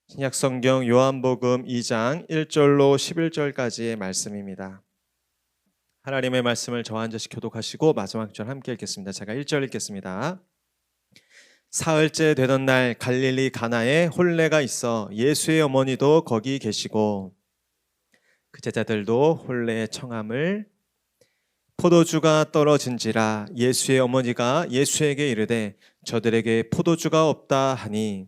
신약성경 요한복음 2장 1절로 11절까지의 말씀입니다. 하나님의 말씀을 저와 한 절씩 교독하시고 마지막 절 함께 읽겠습니다. 제가 1절 읽겠습니다. 사흘째 되던 날 갈릴리 가나에 혼례가 있어 예수의 어머니도 거기 계시고 그 제자들도 혼례의 청함을 포도주가 떨어진지라 예수의 어머니가 예수에게 이르되 저들에게 포도주가 없다 하니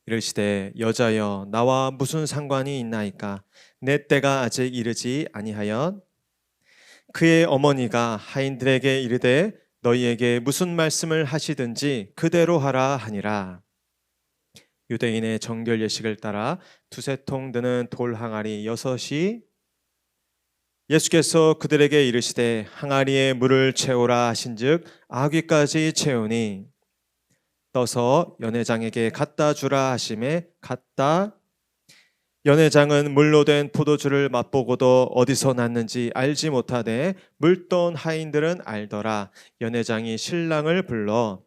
이르시되 여자여 나와 무슨 상관이 있나이까 내 때가 아직 이르지 아니하였. 그의 어머니가 하인들에게 이르되 너희에게 무슨 말씀을 하시든지 그대로 하라 하니라. 유대인의 정결 예식을 따라 두세 통 드는 돌 항아리 6이 예수께서 그들에게 이르시되 항아리에 물을 채우라 하신즉 아귀까지 채우니 떠서 연회장에게 갖다 주라 하심에 갖다. 연회장은 물로 된 포도주를 맛보고도 어디서 났는지 알지 못하되 물던 하인들은 알더라. 연회장이 신랑을 불러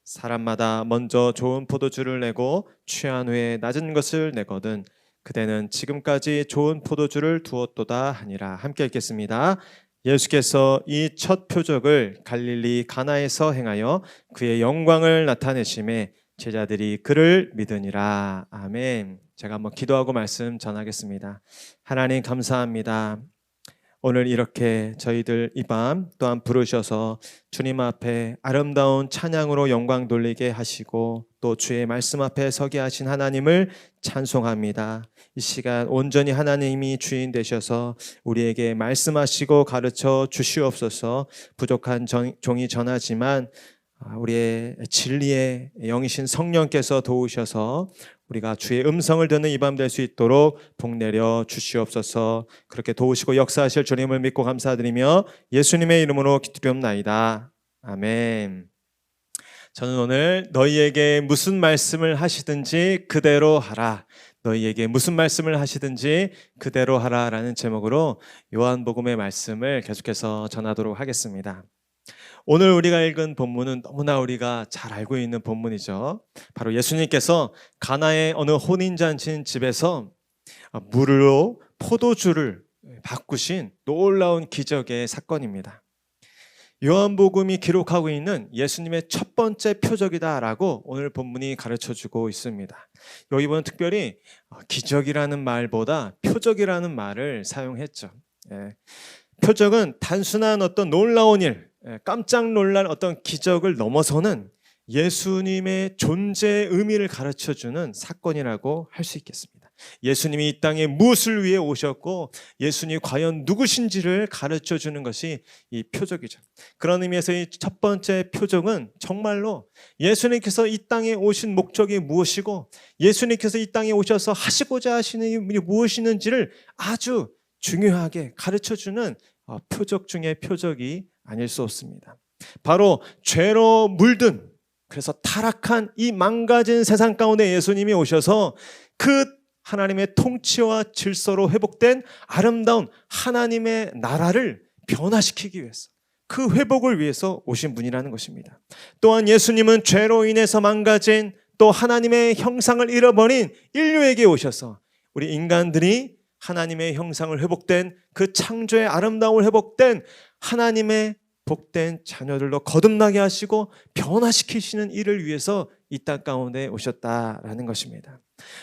사람마다 먼저 좋은 포도주를 내고 취한 후에 낮은 것을 내거든 그대는 지금까지 좋은 포도주를 두었도다 하니라. 함께 읽겠습니다. 예수께서 이 첫 표적을 갈릴리 가나에서 행하여 그의 영광을 나타내심에 제자들이 그를 믿으니라. 아멘. 제가 한번 기도하고 말씀 전하겠습니다. 하나님 감사합니다. 오늘 이렇게 저희들 이 밤 또한 부르셔서 주님 앞에 아름다운 찬양으로 영광 돌리게 하시고 또 주의 말씀 앞에 서게 하신 하나님을 찬송합니다. 이 시간 온전히 하나님이 주인 되셔서 우리에게 말씀하시고 가르쳐 주시옵소서. 부족한 종이 전하지만 우리의 진리의 영이신 성령께서 도우셔서 우리가 주의 음성을 듣는 이 밤 될 수 있도록 복 내려 주시옵소서. 그렇게 도우시고 역사하실 주님을 믿고 감사드리며 예수님의 이름으로 기도드리옵나이다. 아멘. 저는 오늘 너희에게 무슨 말씀을 하시든지 그대로 하라, 너희에게 무슨 말씀을 하시든지 그대로 하라 라는 제목으로 요한복음의 말씀을 계속해서 전하도록 하겠습니다. 오늘 우리가 읽은 본문은 너무나 우리가 잘 알고 있는 본문이죠. 바로 예수님께서 가나의 어느 혼인잔치 집에서 물로 포도주를 바꾸신 놀라운 기적의 사건입니다. 요한복음이 기록하고 있는 예수님의 첫 번째 표적이다라고 오늘 본문이 가르쳐주고 있습니다. 여기서는 특별히 기적이라는 말보다 표적이라는 말을 사용했죠. 표적은 단순한 어떤 놀라운 일, 깜짝 놀랄 어떤 기적을 넘어서는 예수님의 존재의 의미를 가르쳐주는 사건이라고 할 수 있겠습니다. 예수님이 이 땅에 무엇을 위해 오셨고 예수님이 과연 누구신지를 가르쳐주는 것이 이 표적이죠. 그런 의미에서 이 첫 번째 표적은 정말로 예수님께서 이 땅에 오신 목적이 무엇이고 예수님께서 이 땅에 오셔서 하시고자 하시는 일이 무엇이는지를 아주 중요하게 가르쳐주는 표적 중에 표적이 아닐 수 없습니다. 바로 죄로 물든, 그래서 타락한 이 망가진 세상 가운데 예수님이 오셔서 그 하나님의 통치와 질서로 회복된 아름다운 하나님의 나라를 변화시키기 위해서, 그 회복을 위해서 오신 분이라는 것입니다. 또한 예수님은 죄로 인해서 망가진 또 하나님의 형상을 잃어버린 인류에게 오셔서 우리 인간들이 하나님의 형상을 회복된 그 창조의 아름다움을 회복된 하나님의 복된 자녀들로 거듭나게 하시고 변화시키시는 일을 위해서 이 땅 가운데 오셨다라는 것입니다.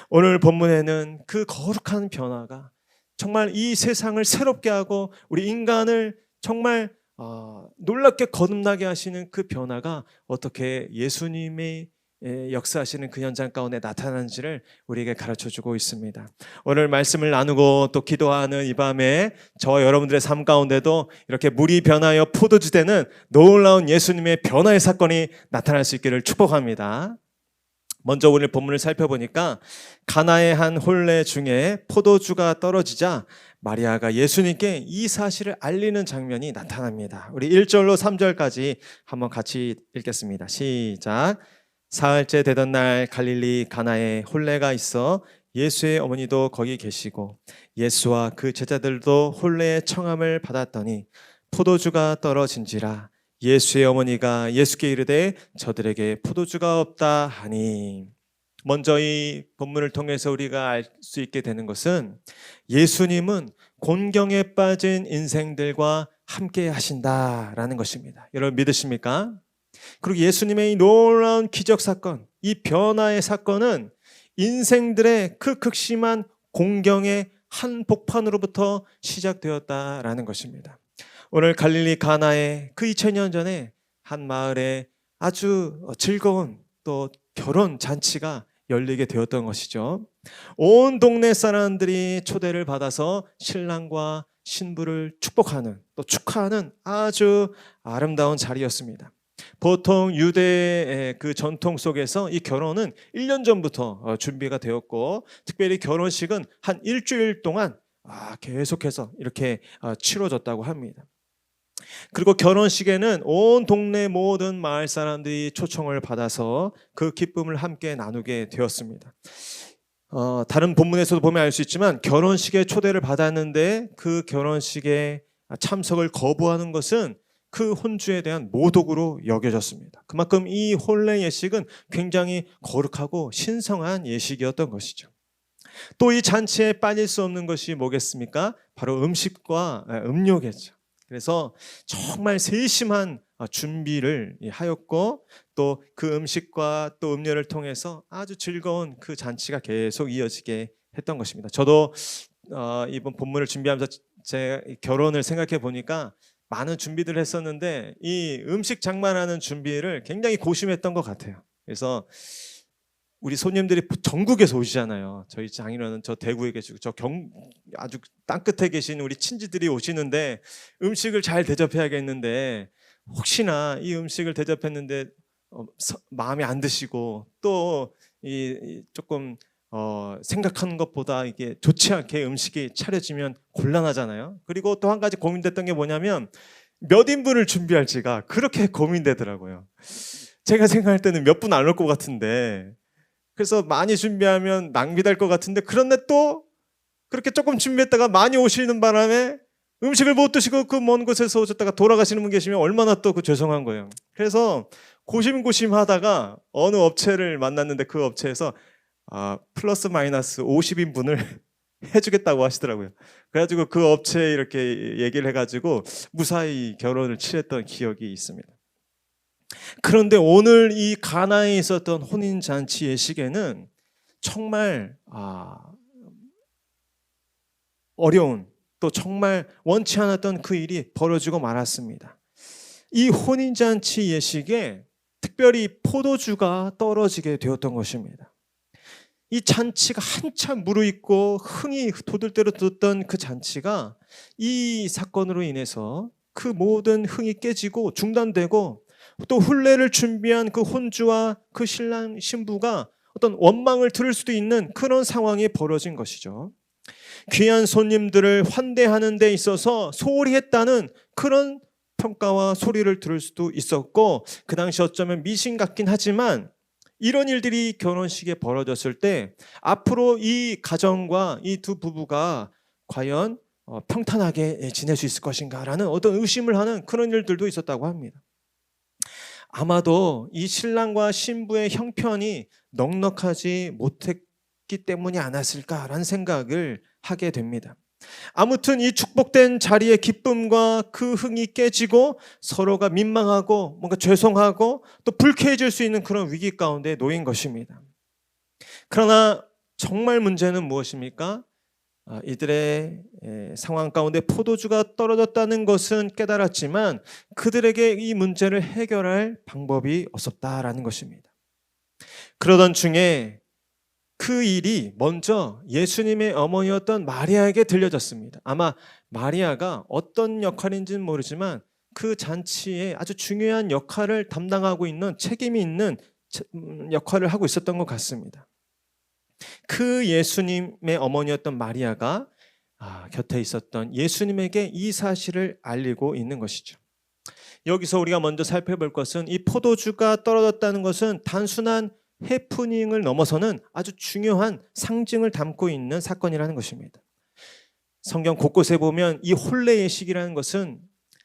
오늘 본문에는 그 거룩한 변화가 정말 이 세상을 새롭게 하고 우리 인간을 정말 놀랍게 거듭나게 하시는 그 변화가 어떻게 예수님의 역사하시는 그 현장 가운데 나타나는지를 우리에게 가르쳐주고 있습니다. 오늘 말씀을 나누고 또 기도하는 이 밤에 저와 여러분들의 삶 가운데도 이렇게 물이 변하여 포도주 되는 놀라운 예수님의 변화의 사건이 나타날 수 있기를 축복합니다. 먼저 오늘 본문을 살펴보니까 가나의 한 혼례 중에 포도주가 떨어지자 마리아가 예수님께 이 사실을 알리는 장면이 나타납니다. 우리 1절로 3절까지 한번 같이 읽겠습니다. 시작. 사흘째 되던 날 갈릴리 가나에 혼례가 있어 예수의 어머니도 거기 계시고 예수와 그 제자들도 혼례의 청함을 받았더니 포도주가 떨어진지라 예수의 어머니가 예수께 이르되 저들에게 포도주가 없다 하니. 먼저 이 본문을 통해서 우리가 알 수 있게 되는 것은 예수님은 곤경에 빠진 인생들과 함께 하신다라는 것입니다. 여러분 믿으십니까? 그리고 예수님의 이 놀라운 기적 사건, 이 변화의 사건은 인생들의 그 극심한 공경의 한복판으로부터 시작되었다라는 것입니다. 오늘 갈릴리 가나에 그 2000년 전에 한 마을에 아주 즐거운 또 결혼 잔치가 열리게 되었던 것이죠. 온 동네 사람들이 초대를 받아서 신랑과 신부를 축복하는 또 축하하는 아주 아름다운 자리였습니다. 보통 유대의 그 전통 속에서 이 결혼은 1년 전부터 준비가 되었고, 특별히 결혼식은 한 일주일 동안 계속해서 이렇게 치러졌다고 합니다. 그리고 결혼식에는 온 동네 모든 마을 사람들이 초청을 받아서 그 기쁨을 함께 나누게 되었습니다. 다른 본문에서도 보면 알 수 있지만 결혼식에 초대를 받았는데 그 결혼식에 참석을 거부하는 것은 그 혼주에 대한 모독으로 여겨졌습니다. 그만큼 이 혼례 예식은 굉장히 거룩하고 신성한 예식이었던 것이죠. 또 이 잔치에 빠질 수 없는 것이 뭐겠습니까? 바로 음식과 음료겠죠. 그래서 정말 세심한 준비를 하였고, 또 그 음식과 또 음료를 통해서 아주 즐거운 그 잔치가 계속 이어지게 했던 것입니다. 저도 이번 본문을 준비하면서 제 결혼을 생각해 보니까 많은 준비들을 했었는데 이 음식 장만하는 준비를 굉장히 고심했던 것 같아요. 그래서 우리 손님들이 전국에서 오시잖아요. 저희 장인어른 저 대구에 계시고 아주 땅끝에 계신 우리 친지들이 오시는데 음식을 잘 대접해야겠는데, 혹시나 이 음식을 대접했는데 마음에 안 드시고 또 조금 생각하는 것보다 이게 좋지 않게 음식이 차려지면 곤란하잖아요. 그리고 또 한 가지 고민됐던 게 뭐냐면 몇 인분을 준비할지가 그렇게 고민되더라고요. 제가 생각할 때는 몇 분 안 올 것 같은데, 그래서 많이 준비하면 낭비될 것 같은데, 그런데 또 그렇게 조금 준비했다가 많이 오시는 바람에 음식을 못 드시고 그 먼 곳에서 오셨다가 돌아가시는 분 계시면 얼마나 또 그 죄송한 거예요. 그래서 고심하다가 어느 업체를 만났는데 그 업체에서 플러스 마이너스 50인분을 해주겠다고 하시더라고요. 그래가지고 그 업체에 이렇게 얘기를 해가지고 무사히 결혼을 치렀던 기억이 있습니다. 그런데 오늘 이 가나에 있었던 혼인잔치 예식에는 정말 어려운, 또 정말 원치 않았던 그 일이 벌어지고 말았습니다. 이 혼인잔치 예식에 특별히 포도주가 떨어지게 되었던 것입니다. 이 잔치가 한참 무르익고 흥이 돋을 대로 돋던 그 잔치가 이 사건으로 인해서 그 모든 흥이 깨지고 중단되고, 또 혼례를 준비한 그 혼주와 그 신랑 신부가 어떤 원망을 들을 수도 있는 그런 상황이 벌어진 것이죠. 귀한 손님들을 환대하는 데 있어서 소홀히 했다는 그런 평가와 소리를 들을 수도 있었고, 그 당시 어쩌면 미신 같긴 하지만 이런 일들이 결혼식에 벌어졌을 때 앞으로 이 가정과 이 두 부부가 과연 평탄하게 지낼 수 있을 것인가라는 어떤 의심을 하는 그런 일들도 있었다고 합니다. 아마도 이 신랑과 신부의 형편이 넉넉하지 못했기 때문이 아니었을까라는 생각을 하게 됩니다. 아무튼 이 축복된 자리의 기쁨과 그 흥이 깨지고 서로가 민망하고 뭔가 죄송하고 또 불쾌해질 수 있는 그런 위기 가운데 놓인 것입니다. 그러나 정말 문제는 무엇입니까? 이들의 상황 가운데 포도주가 떨어졌다는 것은 깨달았지만 그들에게 이 문제를 해결할 방법이 없었다라는 것입니다. 그러던 중에 그 일이 먼저 예수님의 어머니였던 마리아에게 들려졌습니다. 아마 마리아가 어떤 역할인지는 모르지만 그 잔치에 아주 중요한 역할을 담당하고 있는, 책임이 있는 역할을 하고 있었던 것 같습니다. 그 예수님의 어머니였던 마리아가 곁에 있었던 예수님에게 이 사실을 알리고 있는 것이죠. 여기서 우리가 먼저 살펴볼 것은 이 포도주가 떨어졌다는 것은 단순한 해프닝을 넘어서는 아주 중요한 상징을 담고 있는 사건이라는 것입니다. 성경 곳곳에 보면 이 혼례 예식이라는 것은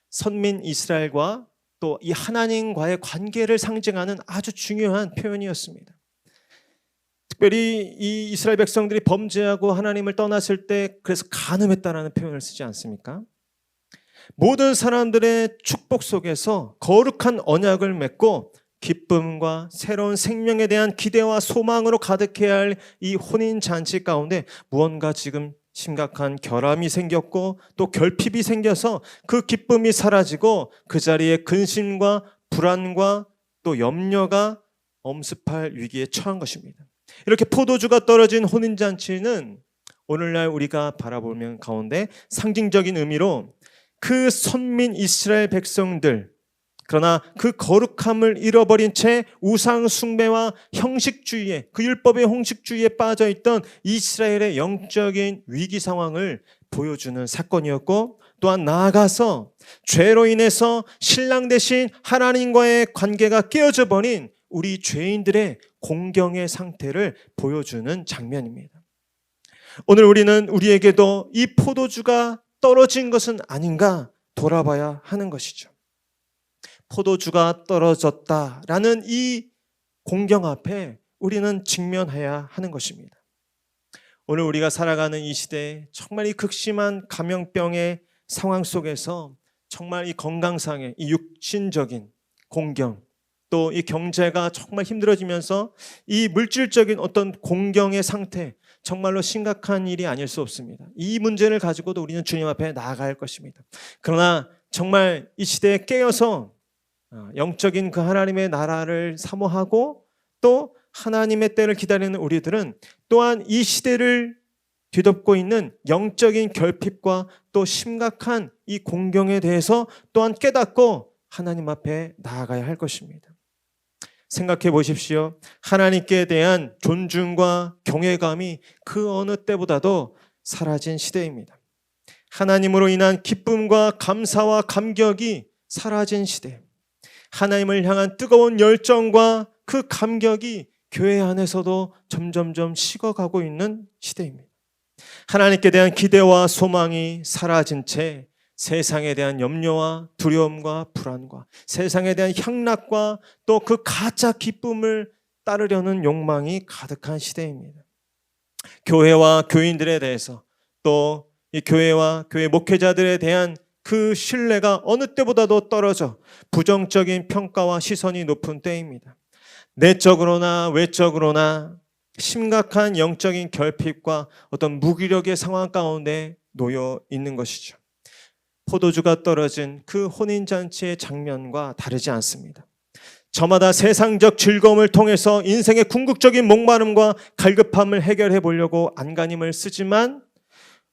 선민 이스라엘과 또 이 하나님과의 관계를 상징하는 아주 중요한 표현이었습니다. 특별히 이 이스라엘 백성들이 범죄하고 하나님을 떠났을 때 그래서 간음했다라는 표현을 쓰지 않습니까? 모든 사람들의 축복 속에서 거룩한 언약을 맺고 기쁨과 새로운 생명에 대한 기대와 소망으로 가득해야 할 이 혼인잔치 가운데 무언가 지금 심각한 결함이 생겼고 또 결핍이 생겨서 그 기쁨이 사라지고 그 자리에 근심과 불안과 또 염려가 엄습할 위기에 처한 것입니다. 이렇게 포도주가 떨어진 혼인잔치는 오늘날 우리가 바라보는 가운데 상징적인 의미로 그 선민 이스라엘 백성들, 그러나 그 거룩함을 잃어버린 채 우상 숭배와 형식주의에, 그 율법의 형식주의에 빠져있던 이스라엘의 영적인 위기 상황을 보여주는 사건이었고, 또한 나아가서 죄로 인해서 신랑 대신 하나님과의 관계가 깨어져 버린 우리 죄인들의 공경의 상태를 보여주는 장면입니다. 오늘 우리는 우리에게도 이 포도주가 떨어진 것은 아닌가 돌아봐야 하는 것이죠. 포도주가 떨어졌다라는 이 공경 앞에 우리는 직면해야 하는 것입니다. 오늘 우리가 살아가는 이 시대에 정말 이 극심한 감염병의 상황 속에서 정말 이 건강상의 이 육신적인 공경, 또 이 경제가 정말 힘들어지면서 이 물질적인 어떤 공경의 상태, 정말로 심각한 일이 아닐 수 없습니다. 이 문제를 가지고도 우리는 주님 앞에 나아가야 할 것입니다. 그러나 정말 이 시대에 깨어서 영적인 그 하나님의 나라를 사모하고 또 하나님의 때를 기다리는 우리들은 또한 이 시대를 뒤덮고 있는 영적인 결핍과 또 심각한 이 공경에 대해서 또한 깨닫고 하나님 앞에 나아가야 할 것입니다. 생각해 보십시오. 하나님께 대한 존중과 경외감이 그 어느 때보다도 사라진 시대입니다. 하나님으로 인한 기쁨과 감사와 감격이 사라진 시대. 하나님을 향한 뜨거운 열정과 그 감격이 교회 안에서도 점점점 식어가고 있는 시대입니다. 하나님께 대한 기대와 소망이 사라진 채 세상에 대한 염려와 두려움과 불안과 세상에 대한 향락과 또 그 가짜 기쁨을 따르려는 욕망이 가득한 시대입니다. 교회와 교인들에 대해서 또 이 교회와 교회 목회자들에 대한 그 신뢰가 어느 때보다도 떨어져 부정적인 평가와 시선이 높은 때입니다. 내적으로나 외적으로나 심각한 영적인 결핍과 어떤 무기력의 상황 가운데 놓여 있는 것이죠. 포도주가 떨어진 그 혼인잔치의 장면과 다르지 않습니다. 저마다 세상적 즐거움을 통해서 인생의 궁극적인 목마름과 갈급함을 해결해 보려고 안간힘을 쓰지만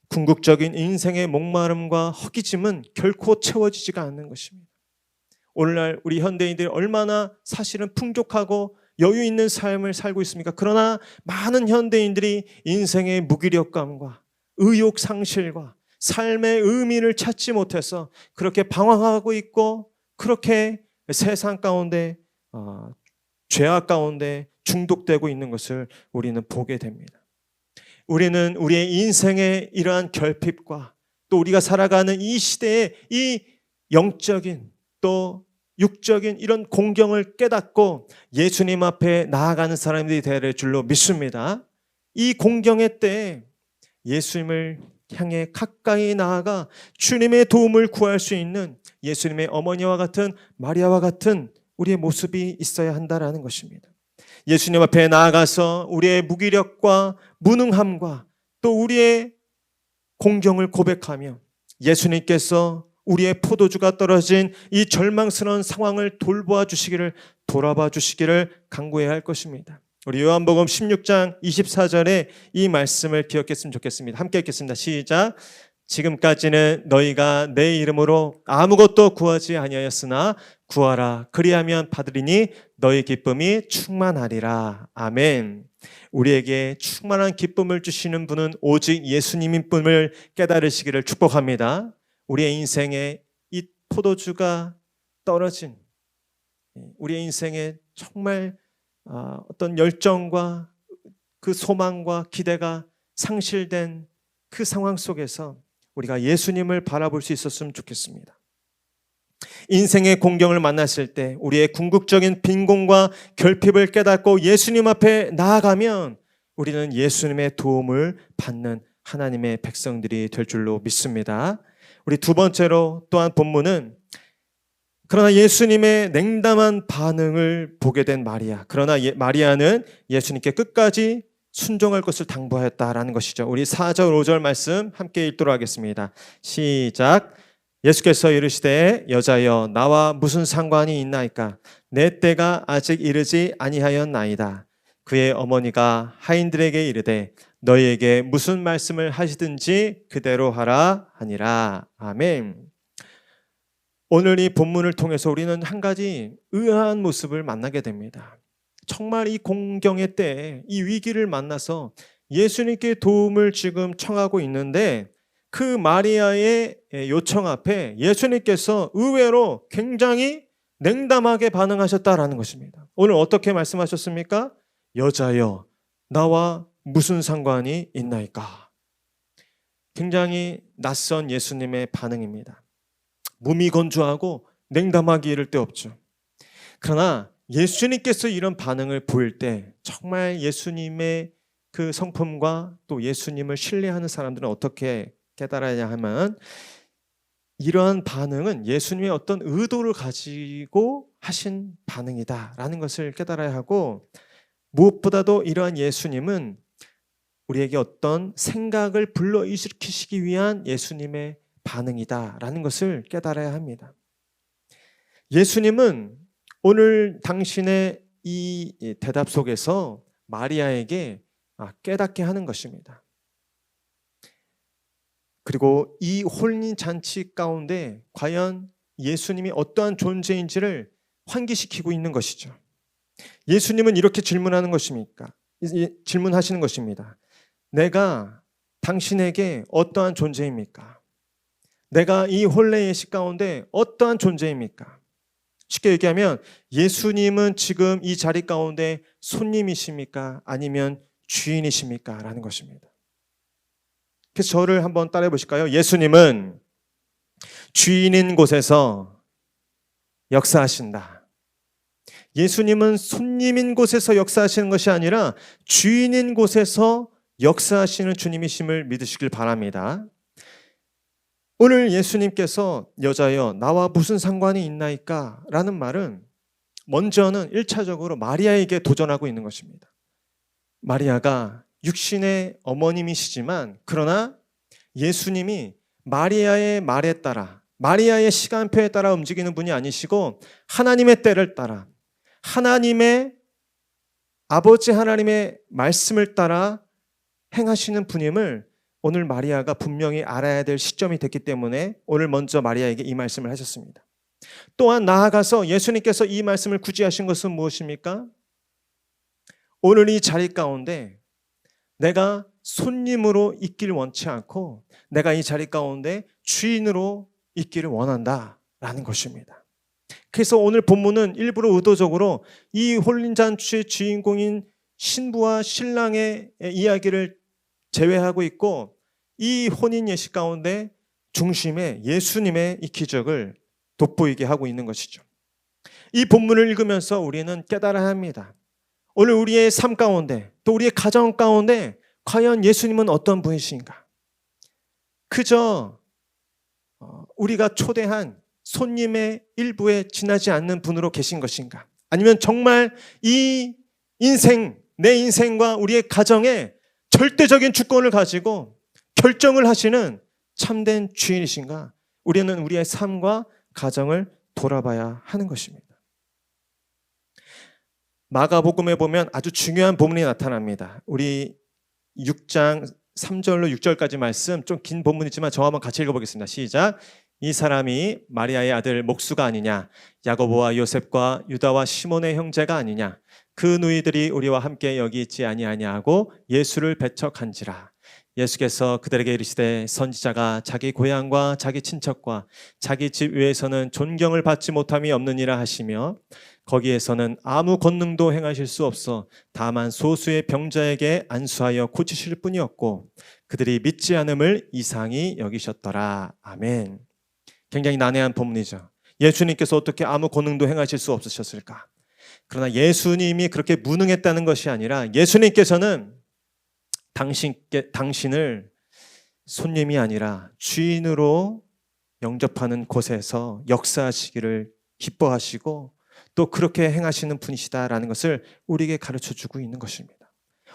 궁극적인 인생의 목마름과 허기짐은 결코 채워지지가 않는 것입니다. 오늘날 우리 현대인들이 얼마나 사실은 풍족하고 여유 있는 삶을 살고 있습니까? 그러나 많은 현대인들이 인생의 무기력감과 의욕 상실과 삶의 의미를 찾지 못해서 그렇게 방황하고 있고 그렇게 세상 가운데 죄악 가운데 중독되고 있는 것을 우리는 보게 됩니다. 우리는 우리의 인생의 이러한 결핍과 또 우리가 살아가는 이 시대의 이 영적인 또 육적인 이런 공경을 깨닫고 예수님 앞에 나아가는 사람들이 될 줄로 믿습니다. 이 공경의 때에 예수님을 향해 가까이 나아가 주님의 도움을 구할 수 있는 예수님의 어머니와 같은 마리아와 같은 우리의 모습이 있어야 한다는 것입니다. 예수님 앞에 나아가서 우리의 무기력과 무능함과 또 우리의 공경을 고백하며 예수님께서 우리의 포도주가 떨어진 이 절망스러운 상황을 돌봐 주시기를 돌아봐 주시기를 간구해야 할 것입니다. 우리 요한복음 16장 24절에 이 말씀을 기억했으면 좋겠습니다. 함께 읽겠습니다. 시작. 지금까지는 너희가 내 이름으로 아무것도 구하지 아니하였으나 구하라 그리하면 받으리니 너희 기쁨이 충만하리라. 아멘. 우리에게 충만한 기쁨을 주시는 분은 오직 예수님인 뿐을 깨달으시기를 축복합니다. 우리의 인생에 이 포도주가 떨어진 우리의 인생에 정말 어떤 열정과 그 소망과 기대가 상실된 그 상황 속에서 우리가 예수님을 바라볼 수 있었으면 좋겠습니다. 인생의 공경을 만났을 때 우리의 궁극적인 빈곤과 결핍을 깨닫고 예수님 앞에 나아가면 우리는 예수님의 도움을 받는 하나님의 백성들이 될 줄로 믿습니다. 우리 두 번째로 또한 본문은 그러나 예수님의 냉담한 반응을 보게 된 마리아. 그러나 마리아는 예수님께 끝까지 순종할 것을 당부하였다라는 것이죠. 우리 4절 5절 말씀 함께 읽도록 하겠습니다. 시작. 예수께서 이르시되 여자여 나와 무슨 상관이 있나이까 내 때가 아직 이르지 아니하였나이다. 그의 어머니가 하인들에게 이르되 너희에게 무슨 말씀을 하시든지 그대로 하라 하니라. 아멘. 오늘 이 본문을 통해서 우리는 한 가지 의아한 모습을 만나게 됩니다. 정말 이 공경의 때에 이 위기를 만나서 예수님께 도움을 지금 청하고 있는데 그 마리아의 요청 앞에 예수님께서 의외로 굉장히 냉담하게 반응하셨다라는 것입니다. 오늘 어떻게 말씀하셨습니까? 여자여 나와 무슨 상관이 있나이까. 굉장히 낯선 예수님의 반응입니다. 무미건조하고 냉담하기 이를 데 없죠. 그러나 예수님께서 이런 반응을 보일 때 정말 예수님의 그 성품과 또 예수님을 신뢰하는 사람들은 어떻게 깨달아야 하면 이러한 반응은 예수님의 어떤 의도를 가지고 하신 반응이다라는 것을 깨달아야 하고 무엇보다도 이러한 예수님은 우리에게 어떤 생각을 불러일으키시기 위한 예수님의 반응이다라는 것을 깨달아야 합니다. 예수님은 오늘 당신의 이 대답 속에서 마리아에게 깨닫게 하는 것입니다. 그리고 이 혼인잔치 가운데 과연 예수님이 어떠한 존재인지를 환기시키고 있는 것이죠. 예수님은 이렇게 질문하는 것입니까? 질문하시는 것입니다. 내가 당신에게 어떠한 존재입니까? 내가 이 혼례 예식 가운데 어떠한 존재입니까? 쉽게 얘기하면 예수님은 지금 이 자리 가운데 손님이십니까? 아니면 주인이십니까? 라는 것입니다. 그래서 저를 한번 따라해 보실까요? 예수님은 주인인 곳에서 역사하신다. 예수님은 손님인 곳에서 역사하시는 것이 아니라 주인인 곳에서 역사하시는 주님이심을 믿으시길 바랍니다. 오늘 예수님께서 여자여 나와 무슨 상관이 있나이까? 라는 말은 먼저는 1차적으로 마리아에게 도전하고 있는 것입니다. 마리아가 육신의 어머님이시지만 그러나 예수님이 마리아의 말에 따라 마리아의 시간표에 따라 움직이는 분이 아니시고 하나님의 때를 따라 하나님의 아버지 하나님의 말씀을 따라 행하시는 분임을 오늘 마리아가 분명히 알아야 될 시점이 됐기 때문에 오늘 먼저 마리아에게 이 말씀을 하셨습니다. 또한 나아가서 예수님께서 이 말씀을 굳이 하신 것은 무엇입니까? 오늘 이 자리 가운데 내가 손님으로 있기를 원치 않고 내가 이 자리 가운데 주인으로 있기를 원한다라는 것입니다. 그래서 오늘 본문은 일부러 의도적으로 이 혼인잔치의 주인공인 신부와 신랑의 이야기를 제외하고 있고 이 혼인 예식 가운데 중심에 예수님의 이 기적을 돋보이게 하고 있는 것이죠. 이 본문을 읽으면서 우리는 깨달아야 합니다. 오늘 우리의 삶 가운데 또 우리의 가정 가운데 과연 예수님은 어떤 분이신가? 그저 우리가 초대한 손님의 일부에 지나지 않는 분으로 계신 것인가? 아니면 정말 이 인생, 내 인생과 우리의 가정에 절대적인 주권을 가지고 결정을 하시는 참된 주인이신가? 우리는 우리의 삶과 가정을 돌아봐야 하는 것입니다. 마가복음에 보면 아주 중요한 본문이 나타납니다. 우리 6장 3절로 6절까지 말씀, 좀 긴 본문이지만 저와 한번 같이 읽어보겠습니다. 시작. 이 사람이 마리아의 아들 목수가 아니냐? 야고보와 요셉과 유다와 시몬의 형제가 아니냐? 그 누이들이 우리와 함께 여기 있지 아니하냐 하고 예수를 배척한지라. 예수께서 그들에게 이르시되 선지자가 자기 고향과 자기 친척과 자기 집 위에서는 존경을 받지 못함이 없느니라 하시며 거기에서는 아무 권능도 행하실 수 없어 다만 소수의 병자에게 안수하여 고치실 뿐이었고 그들이 믿지 않음을 이상히 여기셨더라. 아멘. 굉장히 난해한 본문이죠. 예수님께서 어떻게 아무 권능도 행하실 수 없으셨을까? 그러나 예수님이 그렇게 무능했다는 것이 아니라 예수님께서는 당신을 손님이 아니라 주인으로 영접하는 곳에서 역사하시기를 기뻐하시고 또 그렇게 행하시는 분이시다라는 것을 우리에게 가르쳐주고 있는 것입니다.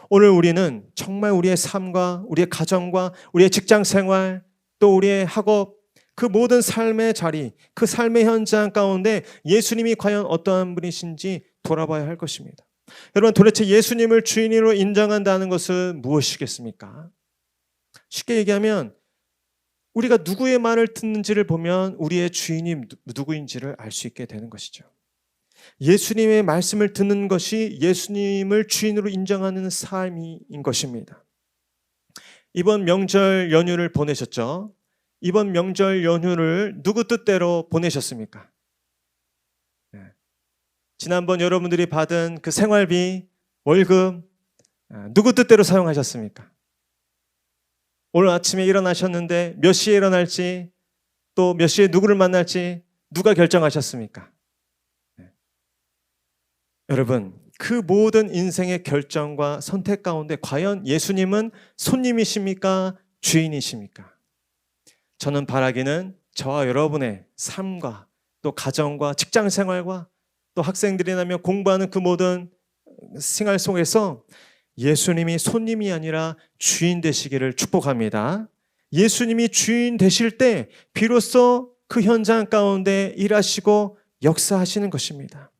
오늘 우리는 정말 우리의 삶과 우리의 가정과 우리의 직장생활 또 우리의 학업 그 모든 삶의 자리, 그 삶의 현장 가운데 예수님이 과연 어떠한 분이신지 돌아봐야 할 것입니다. 여러분, 도대체 예수님을 주인으로 인정한다는 것은 무엇이겠습니까? 쉽게 얘기하면 우리가 누구의 말을 듣는지를 보면 우리의 주인이 누구인지를 알 수 있게 되는 것이죠. 예수님의 말씀을 듣는 것이 예수님을 주인으로 인정하는 삶인 것입니다. 이번 명절 연휴를 보내셨죠? 이번 명절 연휴를 누구 뜻대로 보내셨습니까? 지난번 여러분들이 받은 그 생활비, 월급 누구 뜻대로 사용하셨습니까? 오늘 아침에 일어나셨는데 몇 시에 일어날지 또 몇 시에 누구를 만날지 누가 결정하셨습니까? 여러분, 그 모든 인생의 결정과 선택 가운데 과연 예수님은 손님이십니까? 주인이십니까? 저는 바라기는 저와 여러분의 삶과 또 가정과 직장 생활과 또 학생들이라면 공부하는 그 모든 생활 속에서 예수님이 손님이 아니라 주인 되시기를 축복합니다. 예수님이 주인 되실 때 비로소 그 현장 가운데 일하시고 역사하시는 것입니다.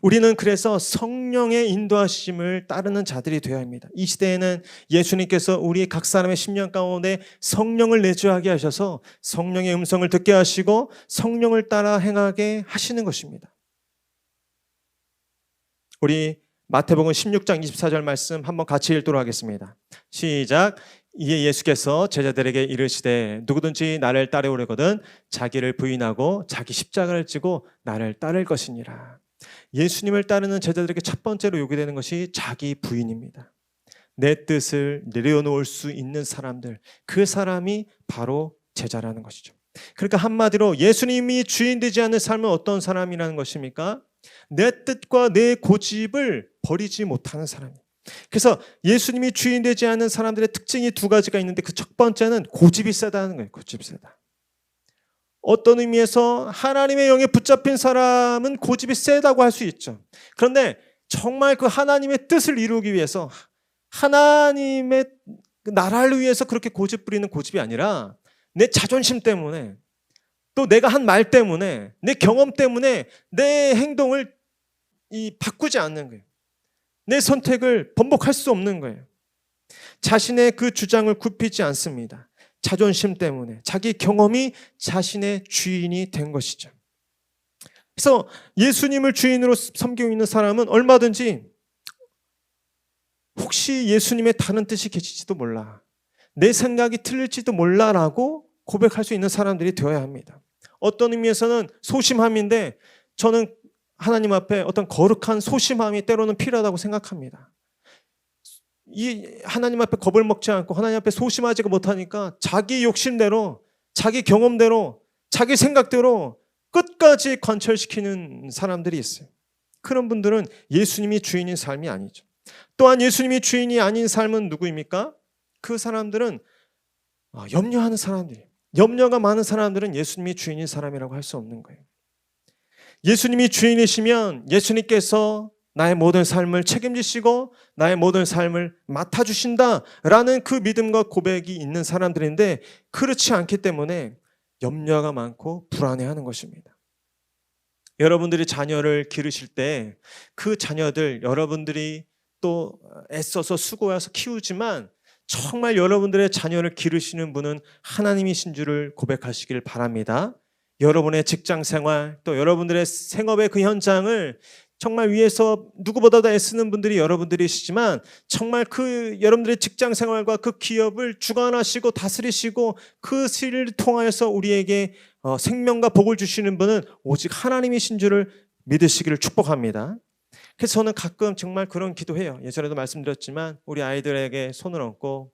우리는 그래서 성령의 인도하심을 따르는 자들이 되어야 합니다. 이 시대에는 예수님께서 우리 각 사람의 심령 가운데 성령을 내주하게 하셔서 성령의 음성을 듣게 하시고 성령을 따라 행하게 하시는 것입니다. 우리 마태복음 16장 24절 말씀 한번 같이 읽도록 하겠습니다. 시작. 이에 예수께서 제자들에게 이르시되 누구든지 나를 따르려거든 자기를 부인하고 자기 십자가를 지고 나를 따를 것이니라. 예수님을 따르는 제자들에게 첫 번째로 요구되는 것이 자기 부인입니다. 내 뜻을 내려놓을 수 있는 사람들, 그 사람이 바로 제자라는 것이죠. 그러니까 한마디로 예수님이 주인 되지 않는 삶은 어떤 사람이라는 것입니까? 내 뜻과 내 고집을 버리지 못하는 사람이에요. 그래서 예수님이 주인 되지 않는 사람들의 특징이 두 가지가 있는데 그 첫 번째는 고집이 세다는 거예요. 고집이 세다. 어떤 의미에서 하나님의 영에 붙잡힌 사람은 고집이 세다고 할 수 있죠. 그런데 정말 그 하나님의 뜻을 이루기 위해서 하나님의 나라를 위해서 그렇게 고집 부리는 고집이 아니라 내 자존심 때문에 또 내가 한 말 때문에 내 경험 때문에 내 행동을 바꾸지 않는 거예요. 내 선택을 번복할 수 없는 거예요. 자신의 그 주장을 굽히지 않습니다. 자존심 때문에 자기 경험이 자신의 주인이 된 것이죠. 그래서 예수님을 주인으로 섬기고 있는 사람은 얼마든지 혹시 예수님의 다른 뜻이 계실지도 몰라, 내 생각이 틀릴지도 몰라라고 고백할 수 있는 사람들이 되어야 합니다. 어떤 의미에서는 소심함인데 저는 하나님 앞에 어떤 거룩한 소심함이 때로는 필요하다고 생각합니다. 이 하나님 앞에 겁을 먹지 않고 하나님 앞에 소심하지가 못하니까 자기 욕심대로 자기 경험대로 자기 생각대로 끝까지 관철시키는 사람들이 있어요. 그런 분들은 예수님이 주인인 삶이 아니죠. 또한 예수님이 주인이 아닌 삶은 누구입니까? 그 사람들은 염려하는 사람들이에요. 염려가 많은 사람들은 예수님이 주인인 사람이라고 할 수 없는 거예요. 예수님이 주인이시면 예수님께서 나의 모든 삶을 책임지시고 나의 모든 삶을 맡아주신다라는 그 믿음과 고백이 있는 사람들인데 그렇지 않기 때문에 염려가 많고 불안해하는 것입니다. 여러분들이 자녀를 기르실 때 그 자녀들 여러분들이 또 애써서 수고해서 키우지만 정말 여러분들의 자녀를 기르시는 분은 하나님이신 줄을 고백하시길 바랍니다. 여러분의 직장 생활 또 여러분들의 생업의 그 현장을 정말 위에서 누구보다도 애쓰는 분들이 여러분들이시지만 정말 그 여러분들의 직장 생활과 그 기업을 주관하시고 다스리시고 그 실을 통하여서 우리에게 생명과 복을 주시는 분은 오직 하나님이신 줄을 믿으시기를 축복합니다. 그래서 저는 가끔 정말 그런 기도해요. 예전에도 말씀드렸지만 우리 아이들에게 손을 얹고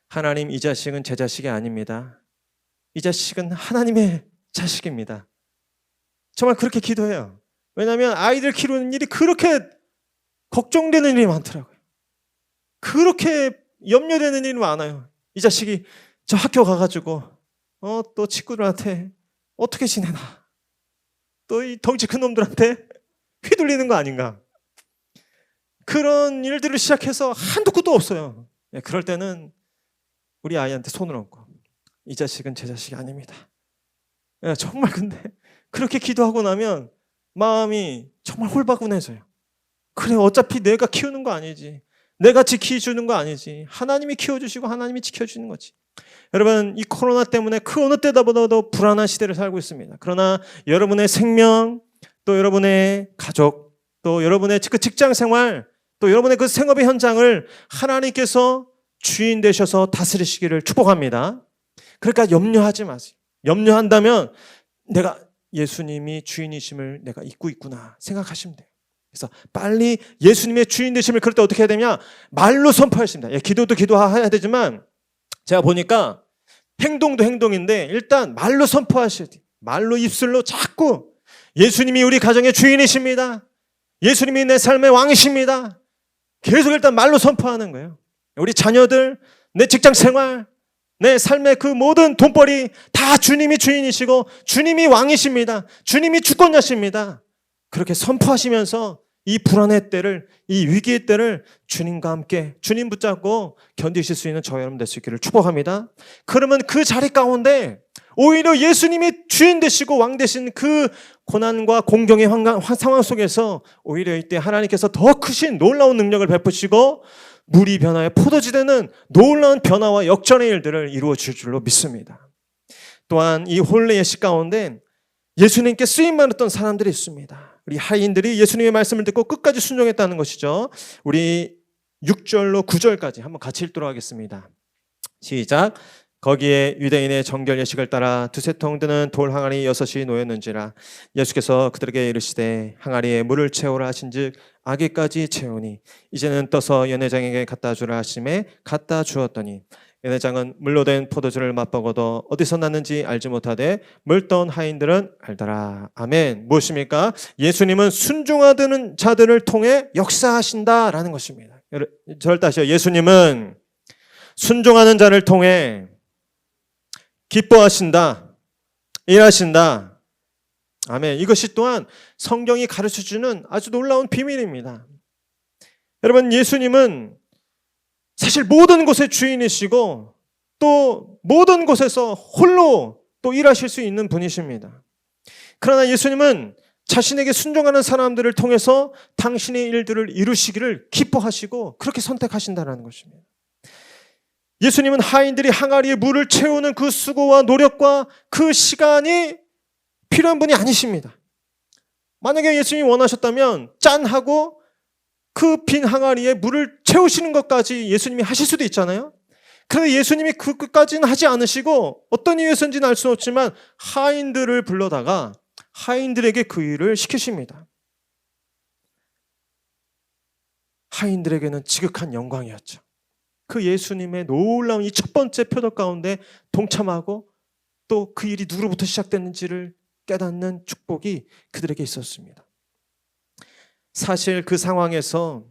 하나님, 이 자식은 제 자식이 아닙니다. 이 자식은 하나님의 자식입니다. 정말 그렇게 기도해요. 왜냐하면 아이들 키우는 일이 그렇게 걱정되는 일이 많더라고요. 그렇게 염려되는 일이 많아요. 이 자식이 저 학교 가가지고 또 친구들한테 어떻게 지내나, 또 이 덩치 큰 놈들한테 휘둘리는 거 아닌가, 그런 일들을 시작해서 한두 끝도 없어요. 그럴 때는 우리 아이한테 손을 얹고, 이 자식은 제 자식이 아닙니다. 정말 근데 그렇게 기도하고 나면 마음이 정말 홀바분해져요. 그래, 어차피 내가 키우는 거 아니지, 내가 지켜주는 거 아니지, 하나님이 키워주시고 하나님이 지켜주는 거지. 여러분, 이 코로나 때문에 그 어느 때보다도 불안한 시대를 살고 있습니다. 그러나 여러분의 생명, 또 여러분의 가족, 또 여러분의 그 직장 생활, 또 여러분의 그 생업의 현장을 하나님께서 주인 되셔서 다스리시기를 축복합니다. 그러니까 염려하지 마세요. 염려한다면 내가 예수님이 주인이심을 내가 잊고 있구나 생각하시면 돼요. 그래서 빨리 예수님의 주인 되심을, 그럴 때 어떻게 해야 되냐? 말로 선포하십니다. 기도도 기도해야 되지만 제가 보니까 행동도 행동인데 일단 말로 선포하셔야 돼요. 말로, 입술로 자꾸 예수님이 우리 가정의 주인이십니다, 예수님이 내 삶의 왕이십니다, 계속 일단 말로 선포하는 거예요. 우리 자녀들, 내 직장 생활, 내 삶의 그 모든 돈벌이 다 주님이 주인이시고 주님이 왕이십니다, 주님이 주권자십니다. 그렇게 선포하시면서 이 불안의 때를, 이 위기의 때를 주님과 함께, 주님 붙잡고 견디실 수 있는 저와 여러분 될 수 있기를 축복합니다. 그러면 그 자리 가운데 오히려 예수님이 주인 되시고 왕 되신 그 고난과 공경의 상황 속에서 오히려 이때 하나님께서 더 크신 놀라운 능력을 베푸시고 물이 변화에 포도주 되는 놀라운 변화와 역전의 일들을 이루어 줄 줄로 믿습니다. 또한 이 혼례의 시 가운데 예수님께 쓰임받았던 사람들이 있습니다. 우리 하인들이 예수님의 말씀을 듣고 끝까지 순종했다는 것이죠. 우리 6절로 9절까지 한번 같이 읽도록 하겠습니다. 시작. 거기에 유대인의 정결 예식을 따라 두세 통 드는 돌 항아리 6이 놓였는지라. 예수께서 그들에게 이르시되 항아리에 물을 채우라 하신즉 아기까지 채우니 이제는 떠서 연회장에게 갖다 주라 하심에 갖다 주었더니 연회장은 물로 된 포도주를 맛보고도 어디서 났는지 알지 못하되 물떠온 하인들은 알더라. 아멘. 무엇입니까? 예수님은 순종하는 자들을 통해 역사하신다라는 것입니다. 저를 따시오. 예수님은 순종하는 자를 통해 기뻐하신다, 일하신다. 아멘. 이것이 또한 성경이 가르쳐주는 아주 놀라운 비밀입니다. 여러분, 예수님은 사실 모든 곳의 주인이시고 또 모든 곳에서 홀로 또 일하실 수 있는 분이십니다. 그러나 예수님은 자신에게 순종하는 사람들을 통해서 당신의 일들을 이루시기를 기뻐하시고 그렇게 선택하신다는 것입니다. 예수님은 하인들이 항아리에 물을 채우는 그 수고와 노력과 그 시간이 필요한 분이 아니십니다. 만약에 예수님이 원하셨다면 짠 하고 그 빈 항아리에 물을 채우시는 것까지 예수님이 하실 수도 있잖아요. 그런데 예수님이 그 끝까지는 하지 않으시고 어떤 이유에서인지는 알 수는 없지만 하인들을 불러다가 하인들에게 그 일을 시키십니다. 하인들에게는 지극한 영광이었죠. 그 예수님의 놀라운 이 첫 번째 표적 가운데 동참하고 또 그 일이 누구로부터 시작됐는지를 깨닫는 축복이 그들에게 있었습니다. 사실 그 상황에서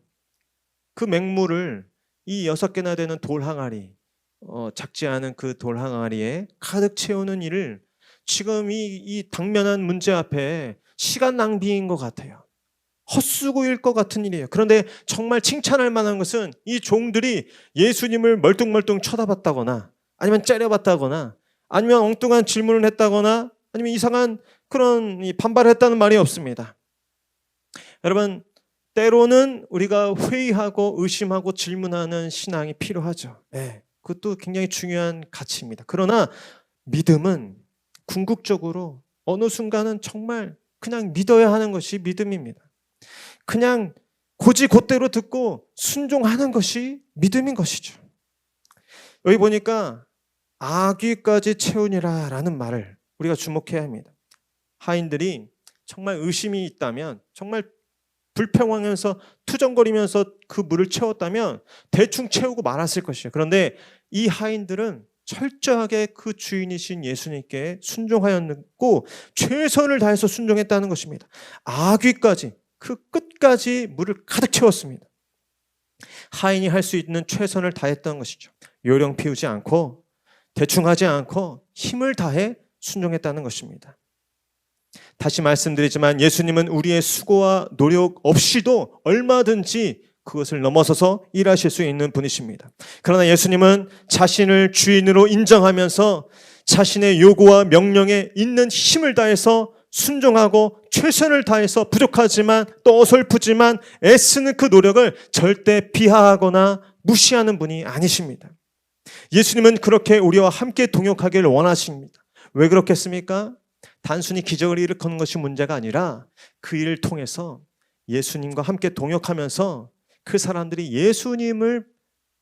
그 맹물을 이 6개나 되는 돌 항아리, 작지 않은 그 돌 항아리에 가득 채우는 일을 지금 이 당면한 문제 앞에 시간 낭비인 것 같아요. 헛수고일 것 같은 일이에요. 그런데 정말 칭찬할 만한 것은 이 종들이 예수님을 멀뚱멀뚱 쳐다봤다거나 아니면 째려봤다거나 아니면 엉뚱한 질문을 했다거나 아니면 이상한 그런 반발을 했다는 말이 없습니다. 여러분, 때로는 우리가 회의하고 의심하고 질문하는 신앙이 필요하죠. 네, 그것도 굉장히 중요한 가치입니다. 그러나 믿음은 궁극적으로 어느 순간은 정말 그냥 믿어야 하는 것이 믿음입니다. 그냥 곧이곧대로 듣고 순종하는 것이 믿음인 것이죠. 여기 보니까 아귀까지 채우니라 라는 말을 우리가 주목해야 합니다. 하인들이 정말 의심이 있다면, 정말 불평하면서 투정거리면서 그 물을 채웠다면 대충 채우고 말았을 것이에요. 그런데 이 하인들은 철저하게 그 주인이신 예수님께 순종하였고 최선을 다해서 순종했다는 것입니다. 아귀까지, 그 끝까지 물을 가득 채웠습니다. 하인이 할 수 있는 최선을 다했던 것이죠. 요령 피우지 않고 대충 하지 않고 힘을 다해 순종했다는 것입니다. 다시 말씀드리지만 예수님은 우리의 수고와 노력 없이도 얼마든지 그것을 넘어서서 일하실 수 있는 분이십니다. 그러나 예수님은 자신을 주인으로 인정하면서 자신의 요구와 명령에 있는 힘을 다해서 순종하고 최선을 다해서 부족하지만 또 어설프지만 애쓰는 그 노력을 절대 비하하거나 무시하는 분이 아니십니다. 예수님은 그렇게 우리와 함께 동역하기를 원하십니다. 왜 그렇겠습니까? 단순히 기적을 일으키는 것이 문제가 아니라 그 일을 통해서 예수님과 함께 동역하면서 그 사람들이 예수님을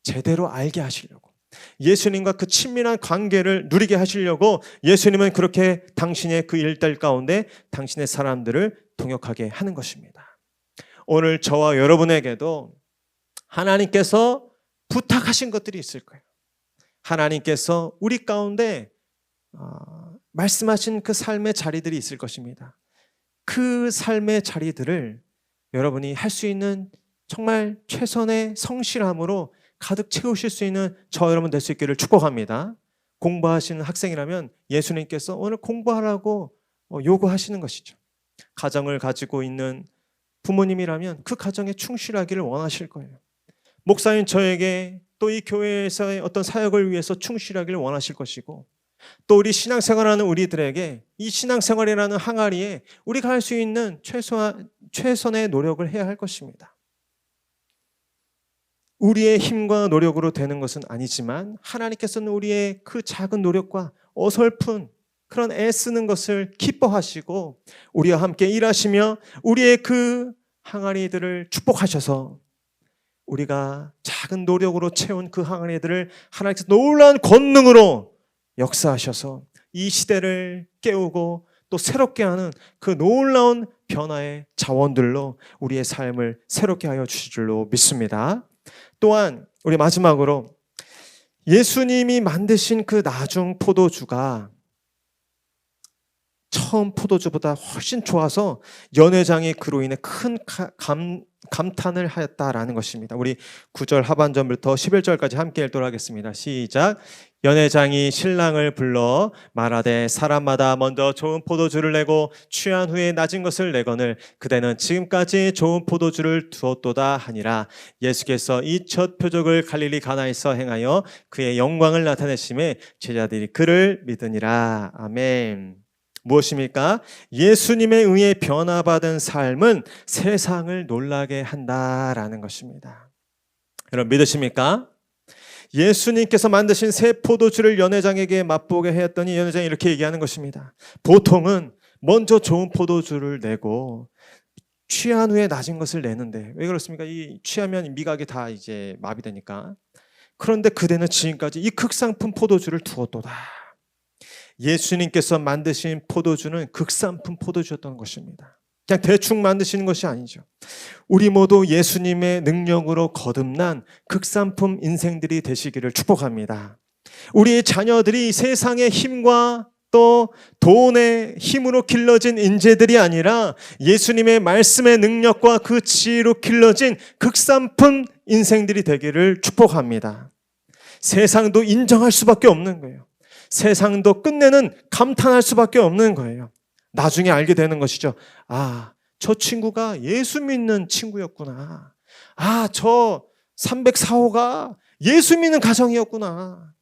제대로 알게 하시려고, 예수님과 그 친밀한 관계를 누리게 하시려고 예수님은 그렇게 당신의 그 일들 가운데 당신의 사람들을 동역하게 하는 것입니다. 오늘 저와 여러분에게도 하나님께서 부탁하신 것들이 있을 거예요. 하나님께서 우리 가운데 말씀하신 그 삶의 자리들이 있을 것입니다. 그 삶의 자리들을 여러분이 할 수 있는 정말 최선의 성실함으로 가득 채우실 수 있는 저 여러분 될 수 있기를 축복합니다. 공부하시는 학생이라면 예수님께서 오늘 공부하라고 요구하시는 것이죠. 가정을 가지고 있는 부모님이라면 그 가정에 충실하기를 원하실 거예요. 목사인 저에게 또 이 교회에서의 어떤 사역을 위해서 충실하기를 원하실 것이고, 또 우리 신앙생활하는 우리들에게 이 신앙생활이라는 항아리에 우리가 할 수 있는 최선의 노력을 해야 할 것입니다. 우리의 힘과 노력으로 되는 것은 아니지만 하나님께서는 우리의 그 작은 노력과 어설픈 그런 애쓰는 것을 기뻐하시고 우리와 함께 일하시며 우리의 그 항아리들을 축복하셔서 우리가 작은 노력으로 채운 그 항아리들을 하나님께서 놀라운 권능으로 역사하셔서 이 시대를 깨우고 또 새롭게 하는 그 놀라운 변화의 자원들로 우리의 삶을 새롭게 하여 주실 줄로 믿습니다. 또한 우리 마지막으로 예수님이 만드신 그 나중 포도주가 처음 포도주보다 훨씬 좋아서 연회장이 그로 인해 큰 감탄을 하였다라는 것입니다. 우리 9절 하반절부터 11절까지 함께 읽도록 하겠습니다. 시작. 연회장이 신랑을 불러 말하되 사람마다 먼저 좋은 포도주를 내고 취한 후에 낮은 것을 내거늘 그대는 지금까지 좋은 포도주를 두었도다 하니라. 예수께서 이 첫 표적을 갈릴리 가나에서 행하여 그의 영광을 나타내심에 제자들이 그를 믿으니라. 아멘. 무엇입니까? 예수님에 의해 변화받은 삶은 세상을 놀라게 한다라는 것입니다. 여러분 믿으십니까? 예수님께서 만드신 새 포도주를 연회장에게 맛보게 하였더니 연회장이 이렇게 얘기하는 것입니다. 보통은 먼저 좋은 포도주를 내고 취한 후에 낮은 것을 내는데 왜 그렇습니까? 이 취하면 미각이 다 이제 마비되니까. 그런데 그대는 지금까지 이 극상품 포도주를 두었도다. 예수님께서 만드신 포도주는 극상품 포도주였던 것입니다. 그냥 대충 만드시는 것이 아니죠. 우리 모두 예수님의 능력으로 거듭난 극상품 인생들이 되시기를 축복합니다. 우리의 자녀들이 세상의 힘과 또 돈의 힘으로 길러진 인재들이 아니라 예수님의 말씀의 능력과 그 지혜로 길러진 극상품 인생들이 되기를 축복합니다. 세상도 인정할 수밖에 없는 거예요. 세상도 끝내는 감탄할 수밖에 없는 거예요. 나중에 알게 되는 것이죠. 아, 저 친구가 예수 믿는 친구였구나. 아, 저 304호가 예수 믿는 가정이었구나.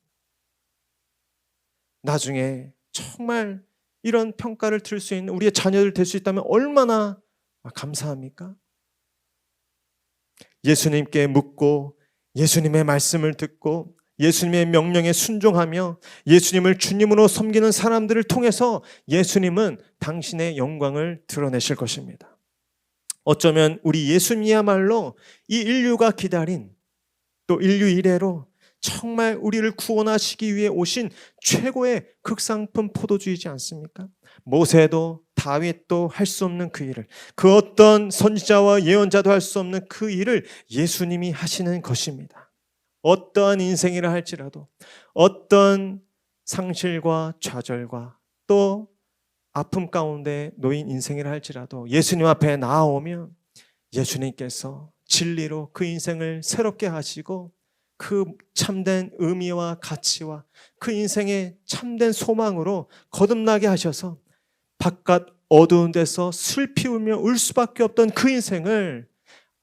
나중에 정말 이런 평가를 들을 수 있는 우리의 자녀들 될 수 있다면 얼마나 감사합니까? 예수님께 묻고 예수님의 말씀을 듣고 예수님의 명령에 순종하며 예수님을 주님으로 섬기는 사람들을 통해서 예수님은 당신의 영광을 드러내실 것입니다. 어쩌면 우리 예수님이야말로 이 인류가 기다린 또 인류 이래로 정말 우리를 구원하시기 위해 오신 최고의 극상품 포도주이지 않습니까? 모세도 다윗도 할 수 없는 그 일을, 그 어떤 선지자와 예언자도 할 수 없는 그 일을 예수님이 하시는 것입니다. 어떠한 인생이라 할지라도 어떤 상실과 좌절과 또 아픔 가운데 놓인 인생이라 할지라도 예수님 앞에 나아오면 예수님께서 진리로 그 인생을 새롭게 하시고 그 참된 의미와 가치와 그 인생의 참된 소망으로 거듭나게 하셔서 바깥 어두운 데서 슬피 울며 울 수밖에 없던 그 인생을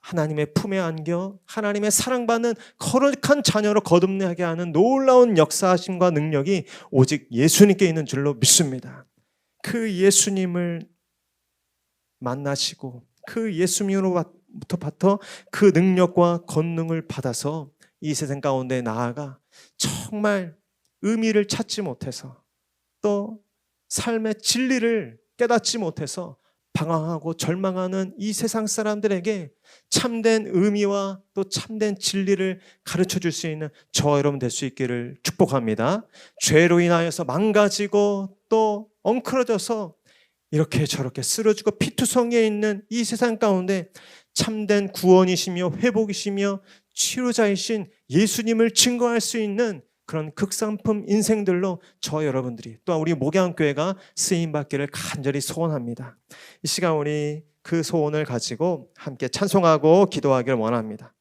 하나님의 품에 안겨 하나님의 사랑받는 거룩한 자녀로 거듭나게 하는 놀라운 역사하심과 능력이 오직 예수님께 있는 줄로 믿습니다. 그 예수님을 만나시고 그 예수님으로부터 그 능력과 권능을 받아서 이 세상 가운데 나아가 정말 의미를 찾지 못해서 또 삶의 진리를 깨닫지 못해서 방황하고 절망하는 이 세상 사람들에게 참된 의미와 또 참된 진리를 가르쳐 줄 수 있는 저와 여러분 될 수 있기를 축복합니다. 죄로 인하여서 망가지고 또 엉클어져서 이렇게 저렇게 쓰러지고 피투성이에 있는 이 세상 가운데 참된 구원이시며 회복이시며 치료자이신 예수님을 증거할 수 있는 그런 극상품 인생들로 저 여러분들이 또한 우리 목양교회가 쓰임받기를 간절히 소원합니다. 이 시간 우리 그 소원을 가지고 함께 찬송하고 기도하기를 원합니다.